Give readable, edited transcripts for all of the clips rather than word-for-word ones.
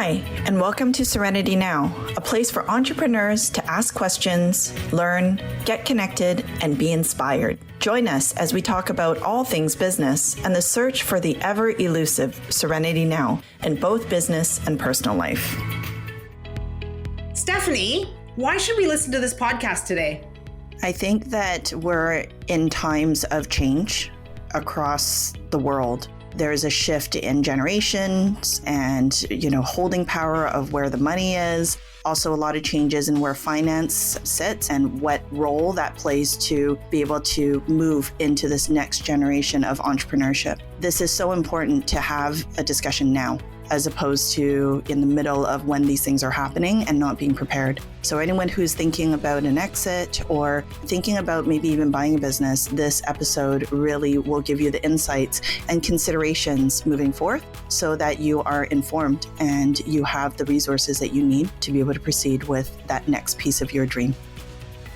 Hi, and welcome to Serenity Now, a place for entrepreneurs to ask questions, learn, get connected, and be inspired. Join us as we talk about all things business and the search for the ever-elusive Serenity Now in both business and personal life. Stephanie, why should we listen to this podcast today? I think that we're in times of change across the world. There's a shift in generations and, holding power of where the money is. Also a lot of changes in where finance sits and what role that plays to be able to move into this next generation of entrepreneurship. This is so important to have a discussion now, as opposed to in the middle of when these things are happening and not being prepared. So anyone who's thinking about an exit or thinking about maybe even buying a business, this episode really will give you the insights and considerations moving forth so that you are informed and you have the resources that you need to be able to proceed with that next piece of your dream.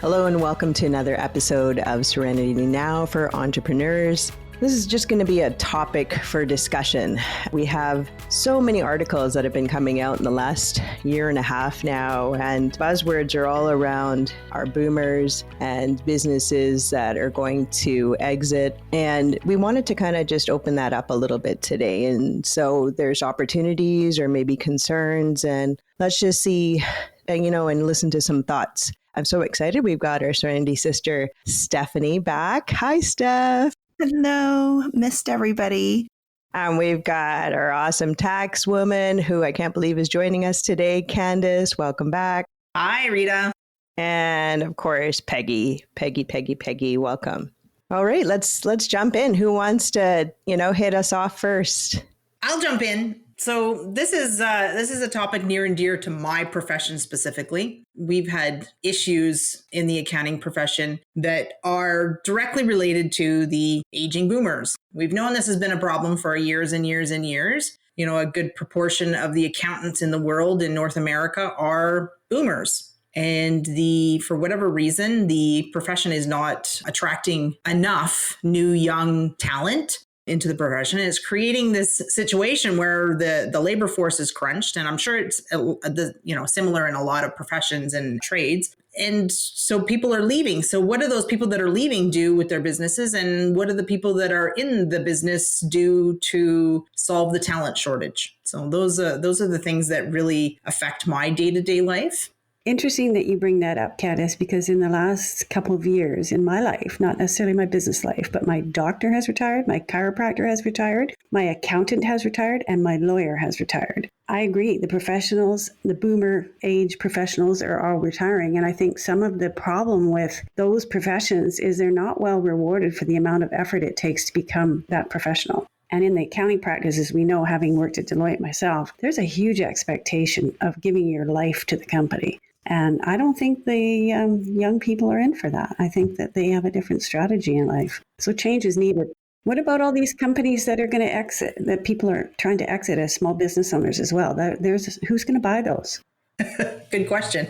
Hello and welcome to another episode of Serenity Now for entrepreneurs. This is just going to be a topic for discussion. We have so many articles that have been coming out in the last year and a half now, and buzzwords are all around our boomers and businesses that are going to exit. And we wanted to kind of just open that up a little bit today. And so there's opportunities or maybe concerns, and let's just see, and listen to some thoughts. I'm so excited. We've got our Serenity sister, Stephanie, back. Hi, Steph. Hello, missed everybody. And we've got our awesome tax woman who I can't believe is joining us today, Candace. Welcome back. Hi, Rita. And of course, Peggy, welcome. All right, let's jump in. Who wants to, hit us off first? I'll jump in. So this is a topic near and dear to my profession specifically. We've had issues in the accounting profession that are directly related to the aging boomers. We've known this has been a problem for years and years and years. A good proportion of the accountants in the world in North America are boomers. And for whatever reason, the profession is not attracting enough new young talent into the profession. It's creating this situation where the labor force is crunched. And I'm sure it's similar in a lot of professions and trades. And so people are leaving. So what do those people that are leaving do with their businesses? And what do the people that are in the business do to solve the talent shortage? So those are the things that really affect my day-to-day life. Interesting that you bring that up, Candace, because in the last couple of years in my life, not necessarily my business life, but my doctor has retired, my chiropractor has retired, my accountant has retired, and my lawyer has retired. I agree. The professionals, the boomer age professionals are all retiring. And I think some of the problem with those professions is they're not well rewarded for the amount of effort it takes to become that professional. And in the accounting practices, we know, having worked at Deloitte myself, there's a huge expectation of giving your life to the company. And I don't think the young people are in for that. I think that they have a different strategy in life. So change is needed. What about all these companies that are going to exit, that people are trying to exit as small business owners as well? Who's going to buy those? Good question.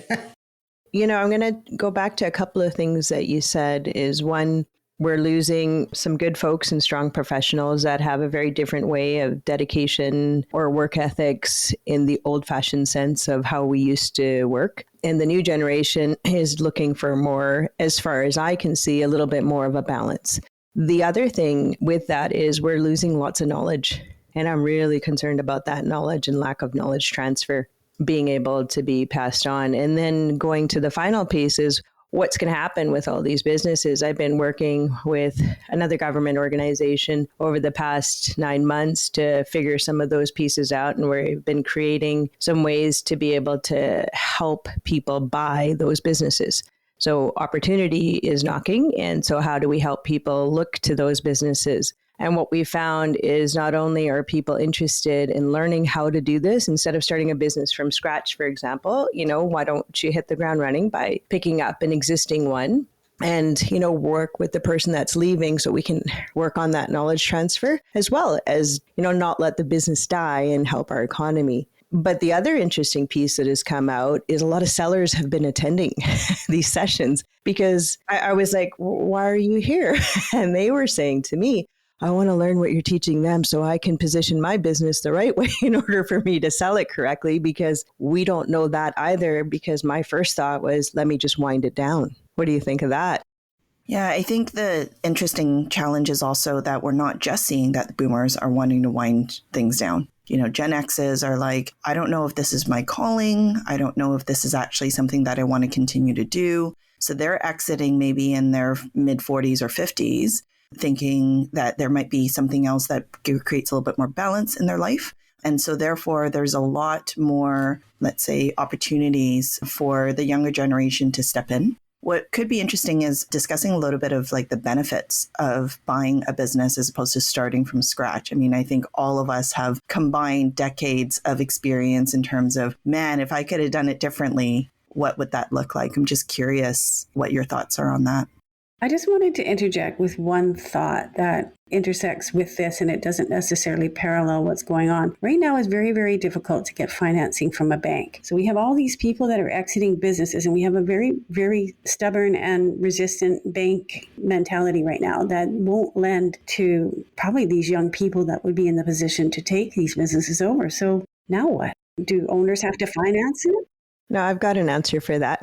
I'm going to go back to a couple of things that you said. Is one, we're losing some good folks and strong professionals that have a very different way of dedication or work ethics in the old-fashioned sense of how we used to work. And the new generation is looking for more, as far as I can see, a little bit more of a balance. The other thing with that is we're losing lots of knowledge. And I'm really concerned about that knowledge and lack of knowledge transfer being able to be passed on. And then going to the final piece is, what's going to happen with all these businesses? I've been working with another government organization over the past 9 months to figure some of those pieces out. And we've been creating some ways to be able to help people buy those businesses. So opportunity is knocking. And so how do we help people look to those businesses? And what we found is not only are people interested in learning how to do this instead of starting a business from scratch, for example, why don't you hit the ground running by picking up an existing one and, work with the person that's leaving so we can work on that knowledge transfer, as well as, not let the business die and help our economy. But the other interesting piece that has come out is a lot of sellers have been attending these sessions because I was like, why are you here? And they were saying to me, I want to learn what you're teaching them so I can position my business the right way in order for me to sell it correctly, because we don't know that either, because my first thought was, let me just wind it down. What do you think of that? Yeah, I think the interesting challenge is also that we're not just seeing that the boomers are wanting to wind things down. Gen X's are like, I don't know if this is my calling. I don't know if this is actually something that I want to continue to do. So they're exiting maybe in their mid 40s or 50s, thinking that there might be something else that creates a little bit more balance in their life. And so therefore, there's a lot more, let's say, opportunities for the younger generation to step in. What could be interesting is discussing a little bit of like the benefits of buying a business as opposed to starting from scratch. I mean, I think all of us have combined decades of experience in terms of, man, if I could have done it differently, what would that look like? I'm just curious what your thoughts are on that. I just wanted to interject with one thought that intersects with this, and it doesn't necessarily parallel what's going on. Right now it's very, very difficult to get financing from a bank. So we have all these people that are exiting businesses, and we have a very, very stubborn and resistant bank mentality right now that won't lend to probably these young people that would be in the position to take these businesses over. So now what? Do owners have to finance it? No, I've got an answer for that.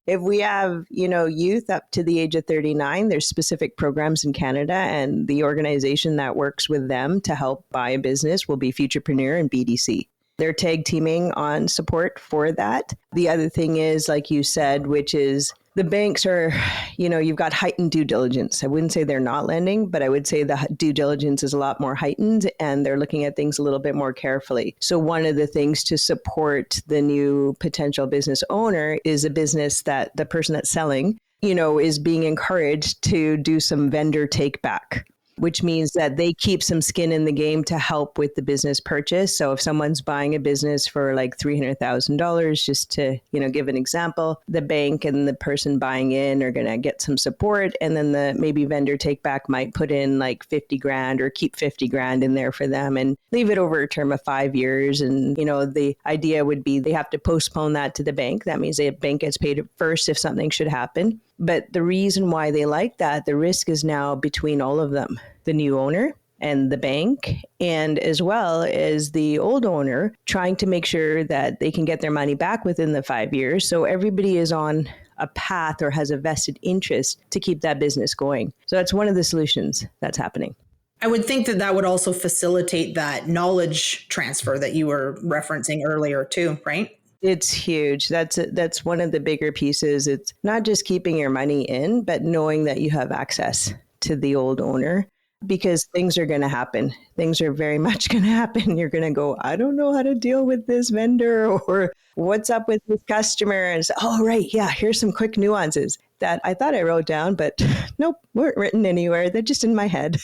If we have, youth up to the age of 39, there's specific programs in Canada, and the organization that works with them to help buy a business will be Futurepreneur and BDC. They're tag teaming on support for that. The other thing is, like you said, which is the banks are, you've got heightened due diligence. I wouldn't say they're not lending, but I would say the due diligence is a lot more heightened, and they're looking at things a little bit more carefully. So one of the things to support the new potential business owner is a business that the person that's selling, is being encouraged to do some vendor take back, which means that they keep some skin in the game to help with the business purchase. So if someone's buying a business for like $300,000, just to, give an example, the bank and the person buying in are going to get some support. And then the maybe vendor take back might put in like 50 grand or keep 50 grand in there for them and leave it over a term of 5 years. And, the idea would be they have to postpone that to the bank. That means the bank gets paid first if something should happen. But the reason why they like that, the risk is now between all of them, the new owner and the bank, and as well as the old owner, trying to make sure that they can get their money back within the 5 years. So everybody is on a path or has a vested interest to keep that business going. So that's one of the solutions that's happening. I would think that would also facilitate that knowledge transfer that you were referencing earlier too, right? It's huge. That's one of the bigger pieces. It's not just keeping your money in, but knowing that you have access to the old owner, because things are going to happen. Things are very much going to happen. You're going to go, I don't know how to deal with this vendor, or what's up with this customer. And say, oh, right. Yeah. Here's some quick nuances that I thought I wrote down, but nope, weren't written anywhere. They're just in my head.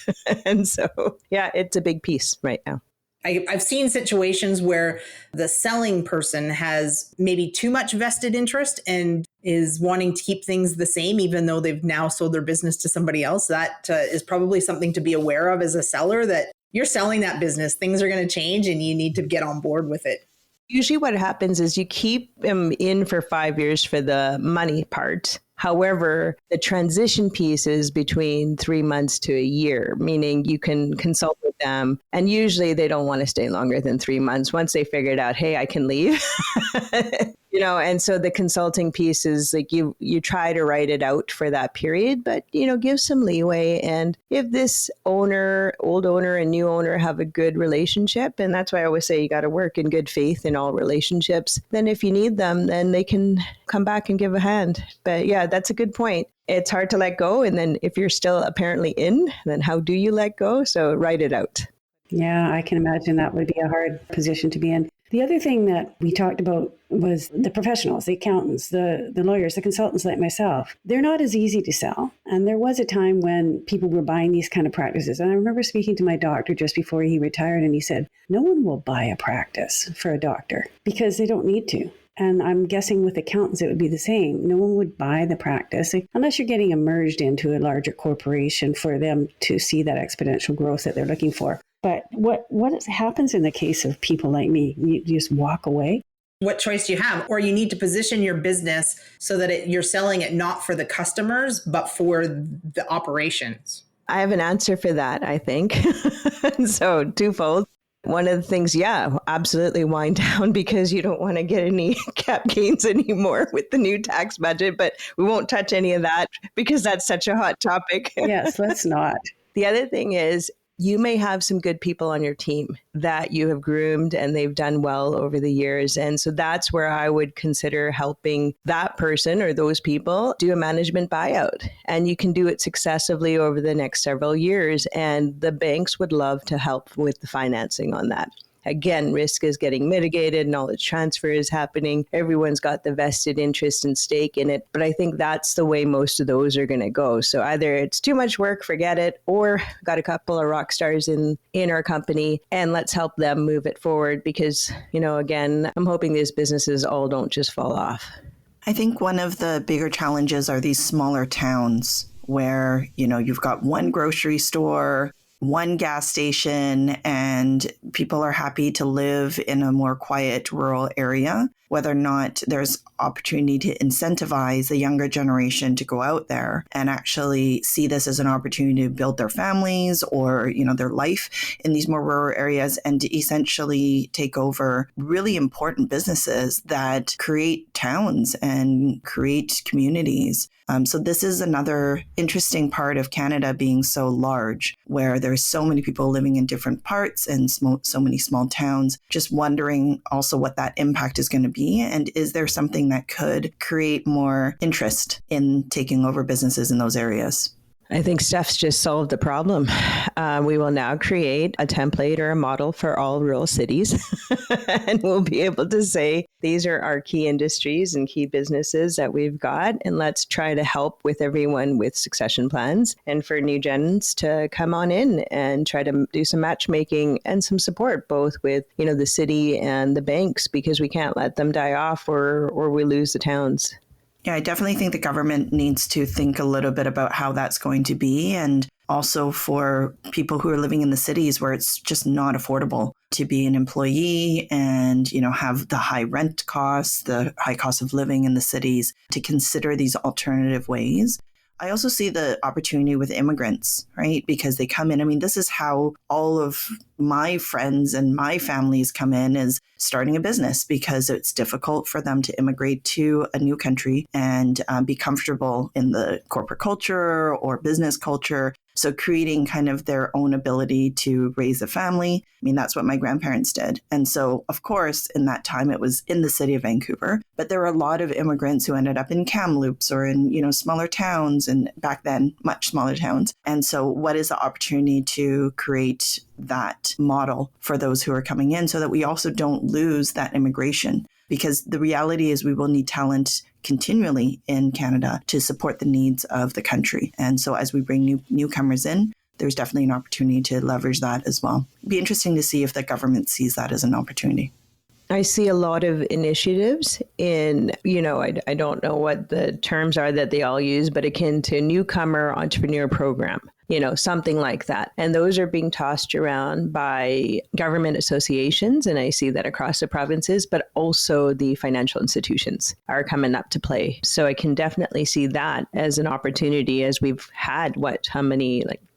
And so, yeah, it's a big piece right now. I've seen situations where the selling person has maybe too much vested interest and is wanting to keep things the same, even though they've now sold their business to somebody else. That is probably something to be aware of as a seller, that you're selling that business. Things are going to change and you need to get on board with it. Usually what happens is you keep them in for 5 years for the money part. However, the transition piece is between 3 months to a year, meaning you can consult with them. And usually they don't want to stay longer than 3 months once they figured out, hey, I can leave. And so the consulting piece is like you try to write it out for that period, but, give some leeway. And if this owner, old owner and new owner have a good relationship, and that's why I always say you got to work in good faith in all relationships, then if you need them, then they can come back and give a hand. But yeah, that's a good point. It's hard to let go. And then if you're still apparently in, then how do you let go? So write it out. Yeah, I can imagine that would be a hard position to be in. The other thing that we talked about was the professionals, the accountants, the lawyers, the consultants like myself. They're not as easy to sell. And there was a time when people were buying these kind of practices. And I remember speaking to my doctor just before he retired, and he said, no one will buy a practice for a doctor because they don't need to. And I'm guessing with accountants, it would be the same. No one would buy the practice unless you're getting merged into a larger corporation for them to see that exponential growth that they're looking for. But what happens in the case of people like me? You just walk away? What choice do you have? Or you need to position your business so that you're selling it not for the customers, but for the operations. I have an answer for that, I think. So twofold. One of the things, yeah, absolutely wind down because you don't want to get any cap gains anymore with the new tax budget, but we won't touch any of that because that's such a hot topic. Yes, let's not. The other thing is you may have some good people on your team that you have groomed and they've done well over the years. And so that's where I would consider helping that person or those people do a management buyout. And you can do it successively over the next several years. And the banks would love to help with the financing on that. Again, risk is getting mitigated, knowledge transfer is happening. Everyone's got the vested interest and stake in it. But I think that's the way most of those are going to go. So either it's too much work, forget it, or got a couple of rock stars in our company and let's help them move it forward because, again, I'm hoping these businesses all don't just fall off. I think one of the bigger challenges are these smaller towns where, you've got one grocery store, one gas station, and people are happy to live in a more quiet rural area, whether or not there's opportunity to incentivize the younger generation to go out there and actually see this as an opportunity to build their families or, their life in these more rural areas and to essentially take over really important businesses that create towns and create communities. So this is another interesting part of Canada being so large, where there's so many people living in different parts and so many small towns, just wondering also what that impact is going to be. And is there something that could create more interest in taking over businesses in those areas? I think Steph's just solved the problem. We will now create a template or a model for all rural cities. And we'll be able to say, these are our key industries and key businesses that we've got. And let's try to help with everyone with succession plans and for new gens to come on in and try to do some matchmaking and some support, both with, the city and the banks, because we can't let them die off or we lose the towns. Yeah, I definitely think the government needs to think a little bit about how that's going to be. And also for people who are living in the cities where it's just not affordable to be an employee and, have the high rent costs, the high cost of living in the cities, to consider these alternative ways. I also see the opportunity with immigrants, right? Because they come in. I mean, this is how all of my friends and my families come in, is starting a business because it's difficult for them to immigrate to a new country and be comfortable in the corporate culture or business culture. So creating kind of their own ability to raise a family. I mean, that's what my grandparents did. And so, of course, in that time, it was in the city of Vancouver. But there were a lot of immigrants who ended up in Kamloops or in, smaller towns, and back then, much smaller towns. And so what is the opportunity to create that model for those who are coming in so that we also don't lose that immigration? Because the reality is we will need talent continually in Canada to support the needs of the country. And so as we bring newcomers in, there's definitely an opportunity to leverage that as well. It'd be interesting to see if the government sees that as an opportunity. I see a lot of initiatives in, I don't know what the terms are that they all use, but akin to newcomer entrepreneur program. Something like that. And those are being tossed around by government associations. And I see that across the provinces, but also the financial institutions are coming up to play. So I can definitely see that as an opportunity, as we've had,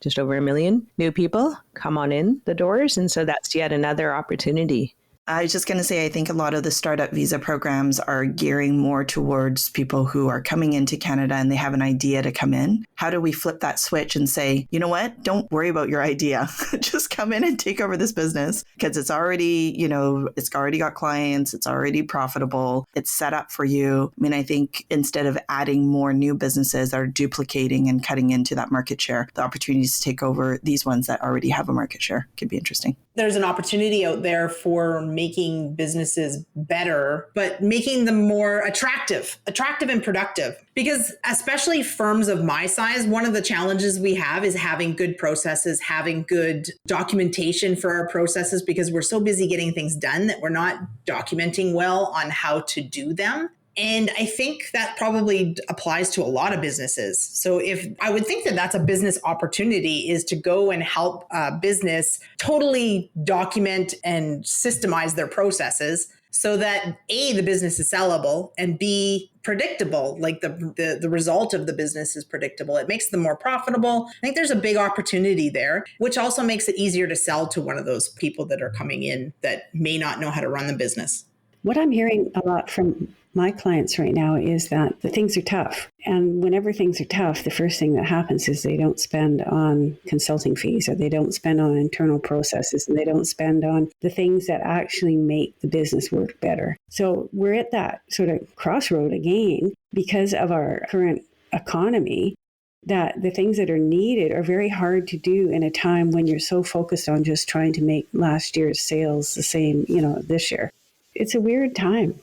just over 1 million new people come on in the doors. And so that's yet another opportunity. I was just going to say, I think a lot of the startup visa programs are gearing more towards people who are coming into Canada and they have an idea to come in. How do we flip that switch and say, you know what, don't worry about your idea. Just come in and take over this business because it's already, it's already got clients. It's already profitable. It's set up for you. I mean, I think instead of adding more new businesses that are duplicating and cutting into that market share, the opportunities to take over these ones that already have a market share could be interesting. There's an opportunity out there for making businesses better, but making them more attractive and productive. Because especially firms of my size, one of the challenges we have is having good processes, having good documentation for our processes, because we're so busy getting things done that we're not documenting well on how to do them. And I think that probably applies to a lot of businesses. So if I would think that that's a business opportunity, is to go and help a business totally document and systemize their processes so that A, the business is sellable, and B, predictable, like the result of the business is predictable. It makes them more profitable. I think there's a big opportunity there, which also makes it easier to sell to one of those people that are coming in that may not know how to run the business. What I'm hearing a lot from my clients right now is that the things are tough. And whenever things are tough, the first thing that happens is they don't spend on consulting fees, or they don't spend on internal processes, and they don't spend on the things that actually make the business work better. So we're at that sort of crossroad again because of our current economy, that the things that are needed are very hard to do in a time when you're so focused on just trying to make last year's sales the same, this year. It's a weird time.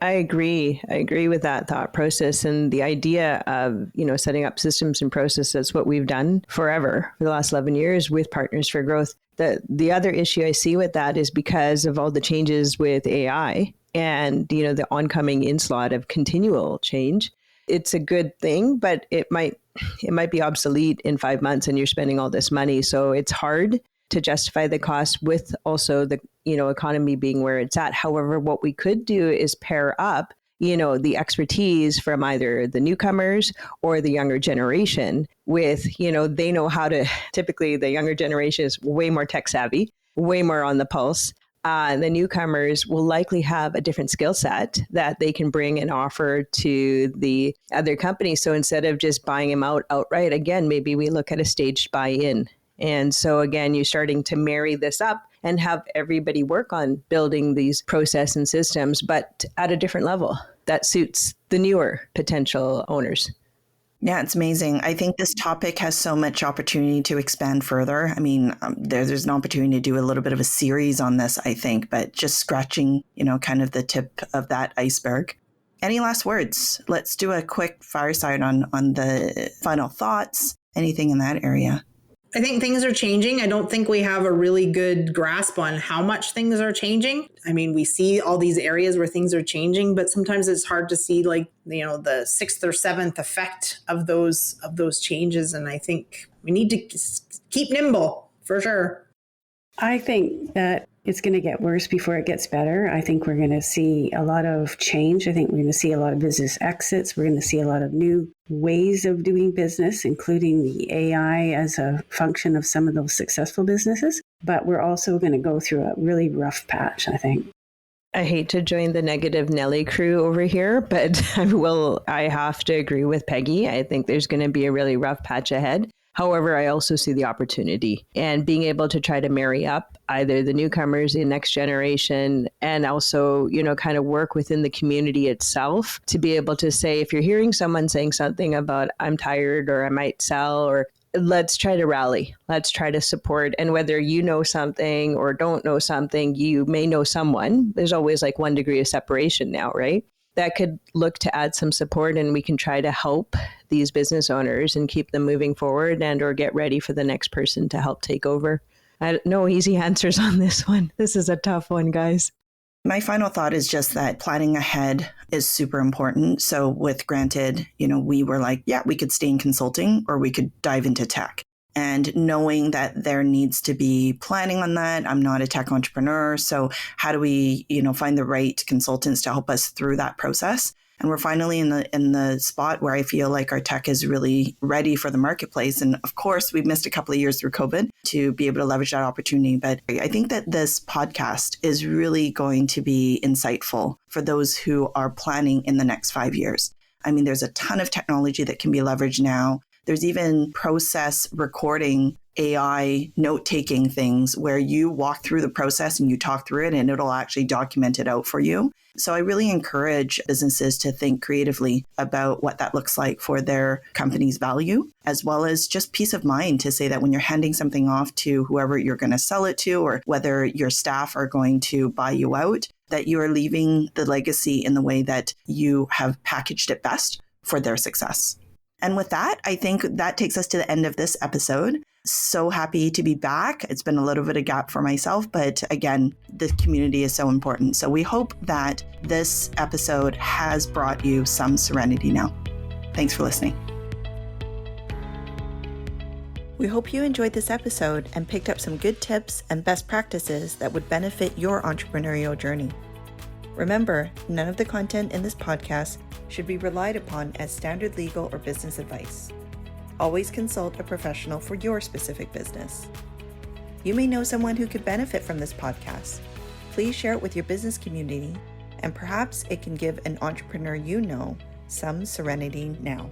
I agree. I agree with that thought process and the idea of, setting up systems and processes, what we've done forever for the last 11 years with Partners for Growth. The other issue I see with that is because of all the changes with AI and, the oncoming onslaught of continual change. It's a good thing, but it might be obsolete in 5 months and you're spending all this money. So it's hard to justify the cost with also the, economy being where it's at. However, what we could do is pair up, the expertise from either the newcomers or the younger generation with, they know how to, typically the younger generation is way more tech savvy, way more on the pulse. The newcomers will likely have a different skill set that they can bring and offer to the other companies. So instead of just buying them outright, again, maybe we look at a staged buy-in. And so again, you're starting to marry this up and have everybody work on building these process and systems, but at a different level that suits the newer potential owners. Yeah, it's amazing. I think this topic has so much opportunity to expand further. I mean, there's an opportunity to do a little bit of a series on this, I think, but just scratching, kind of the tip of that iceberg. Any last words? Let's do a quick fireside on the final thoughts, anything in that area. I think things are changing. I don't think we have a really good grasp on how much things are changing. I mean, we see all these areas where things are changing, but sometimes it's hard to see the sixth or seventh effect of those changes. And I think we need to keep nimble for sure. I think that it's going to get worse before it gets better. I think we're going to see a lot of change. I think we're going to see a lot of business exits. We're going to see a lot of new ways of doing business, including the AI as a function of some of those successful businesses. But we're also going to go through a really rough patch, I think. I hate to join the negative Nelly crew over here, but I have to agree with Peggy. I think there's going to be a really rough patch ahead. However, I also see the opportunity and being able to try to marry up either the newcomers, the next generation, and also, kind of work within the community itself to be able to say, if you're hearing someone saying something about I'm tired or I might sell, or let's try to rally, let's try to support. And whether you know something or don't know something, you may know someone. There's always 1 degree of separation now, right? That could look to add some support, and we can try to help these business owners and keep them moving forward and or get ready for the next person to help take over. No easy answers on this one. This is a tough one, guys. My final thought is just that planning ahead is super important. So with Granted, we were like, yeah, we could stay in consulting or we could dive into tech. And knowing that there needs to be planning on that. I'm not a tech entrepreneur. So how do we, find the right consultants to help us through that process? And we're finally in the spot where I feel like our tech is really ready for the marketplace. And of course, we've missed a couple of years through COVID to be able to leverage that opportunity. But I think that this podcast is really going to be insightful for those who are planning in the next 5 years. I mean, there's a ton of technology that can be leveraged now. There's even process recording, AI note-taking things where you walk through the process and you talk through it and it'll actually document it out for you. So I really encourage businesses to think creatively about what that looks like for their company's value, as well as just peace of mind to say that when you're handing something off to whoever you're going to sell it to, or whether your staff are going to buy you out, that you are leaving the legacy in the way that you have packaged it best for their success. And with that, I think that takes us to the end of this episode. So happy to be back. It's been a little bit of a gap for myself, but again, the community is so important. So we hope that this episode has brought you some serenity now. Thanks for listening. We hope you enjoyed this episode and picked up some good tips and best practices that would benefit your entrepreneurial journey. Remember, none of the content in this podcast should be relied upon as standard legal or business advice. Always consult a professional for your specific business. You may know someone who could benefit from this podcast. Please share it with your business community, and perhaps it can give an entrepreneur you know some serenity now.